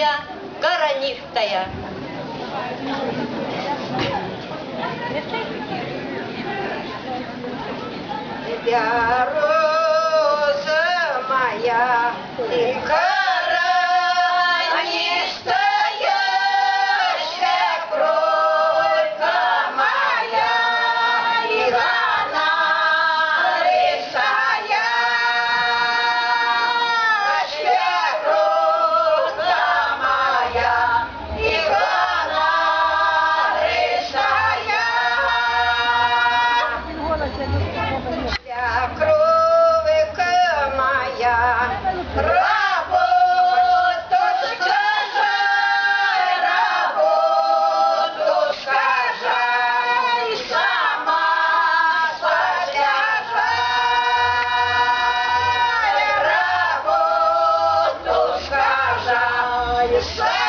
черная, коронистая. Я роза моя, ты коронистая, свекровка моя, и она рысая, свекровка моя, и она рысая. Свекровка моя, работу скажи, работу скажи, и сама связай, работу скажи, и сама